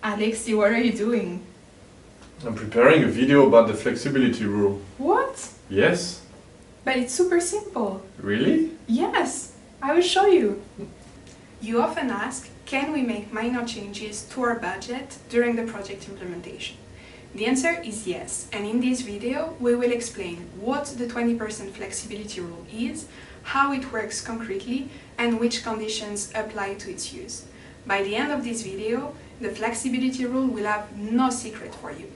Alexis, what are you doing? I'm preparing a video about the flexibility rule. What? Yes? But it's super simple. Really? Yes, I will show you. You often ask, can we make minor changes to our budget during the project implementation? The answer is yes, and in this video we will explain what the 20% flexibility rule is, how it works concretely, and which conditions apply to its use. By the end of this video, the flexibility rule will have no secret for you.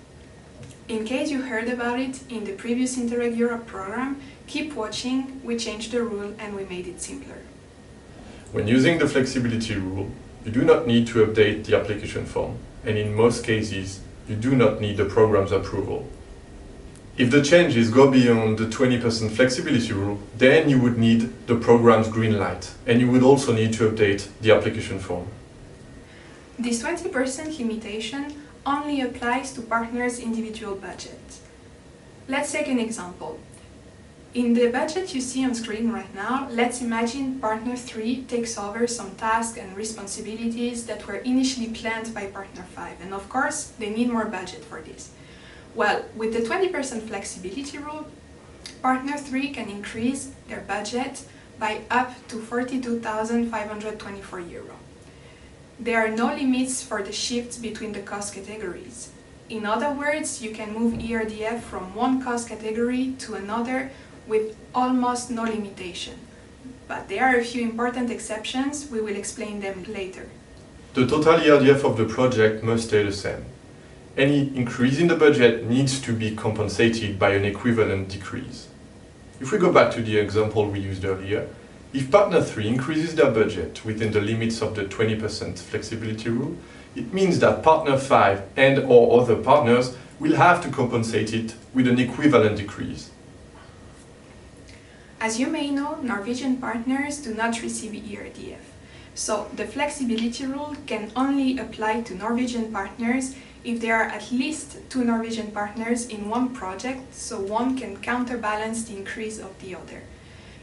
In case you heard about it in the previous Interreg Europe program, keep watching, we changed the rule and we made it simpler. When using the flexibility rule, you do not need to update the application form, and in most cases, you do not need the program's approval. If the changes go beyond the 20% flexibility rule, then you would need the program's green light, and you would also need to update the application form. This 20% limitation only applies to partners' individual budget. Let's take an example. In the budget you see on screen right now, let's imagine partner 3 takes over some tasks and responsibilities that were initially planned by partner 5, and of course they need more budget for this. Well, with the 20% flexibility rule, partner 3 can increase their budget by up to €42,524. There are no limits for the shifts between the cost categories. In other words, you can move ERDF from one cost category to another with almost no limitation. But there are a few important exceptions, we will explain them later. The total ERDF of the project must stay the same. Any increase in the budget needs to be compensated by an equivalent decrease. If we go back to the example we used earlier, if partner 3 increases their budget within the limits of the 20% flexibility rule, it means that partner 5 and/or other partners will have to compensate it with an equivalent decrease. As you may know, Norwegian partners do not receive ERDF. So the flexibility rule can only apply to Norwegian partners if there are at least 2 Norwegian partners in one project, so one can counterbalance the increase of the other.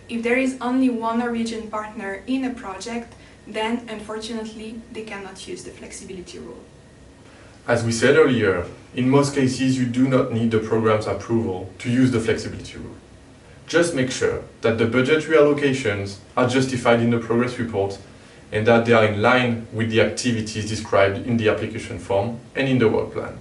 If there is only one Norwegian partner in a project, then unfortunately they cannot use the flexibility rule. As we said earlier, in most cases you do not need the program's approval to use the flexibility rule. Just make sure that the budget reallocations are justified in the progress report and that they are in line with the activities described in the application form and in the work plan.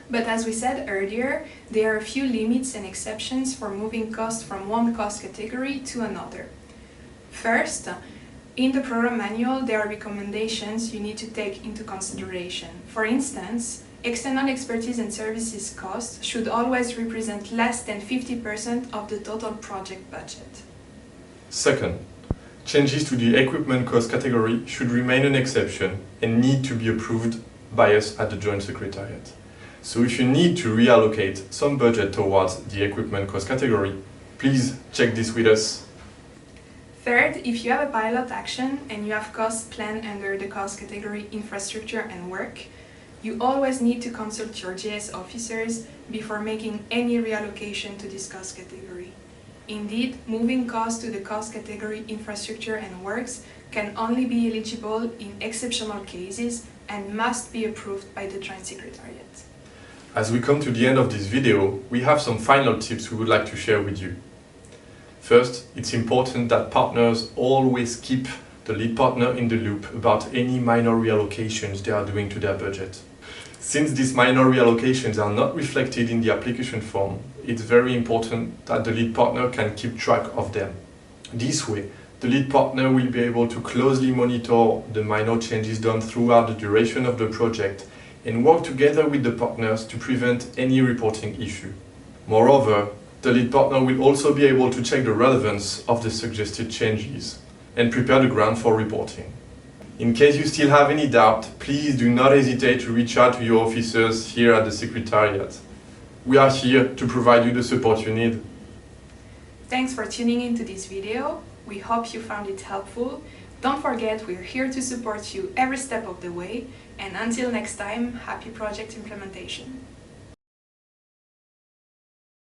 But as we said earlier, there are a few limits and exceptions for moving costs from one cost category to another. First, in the program manual there are recommendations you need to take into consideration. For instance, external expertise and services costs should always represent less than 50% of the total project budget. Second, changes to the equipment cost category should remain an exception and need to be approved by us at the Joint Secretariat. So if you need to reallocate some budget towards the equipment cost category, please check this with us. Third, if you have a pilot action and you have costs planned under the cost category infrastructure and work, you always need to consult your GS officers before making any reallocation to this cost category. Indeed, moving costs to the cost category infrastructure and works can only be eligible in exceptional cases and must be approved by the Joint Secretariat. As we come to the end of this video, we have some final tips we would like to share with you. First, it's important that partners always keep the lead partner in the loop about any minor reallocations they are doing to their budget. Since these minor reallocations are not reflected in the application form, it's very important that the lead partner can keep track of them. This way, the lead partner will be able to closely monitor the minor changes done throughout the duration of the project and work together with the partners to prevent any reporting issue. Moreover, the lead partner will also be able to check the relevance of the suggested changes and prepare the ground for reporting. In case you still have any doubt, please do not hesitate to reach out to your officers here at the Secretariat. We are here to provide you the support you need. Thanks for tuning into this video. We hope you found it helpful. Don't forget, we're here to support you every step of the way, and until next time, happy project implementation.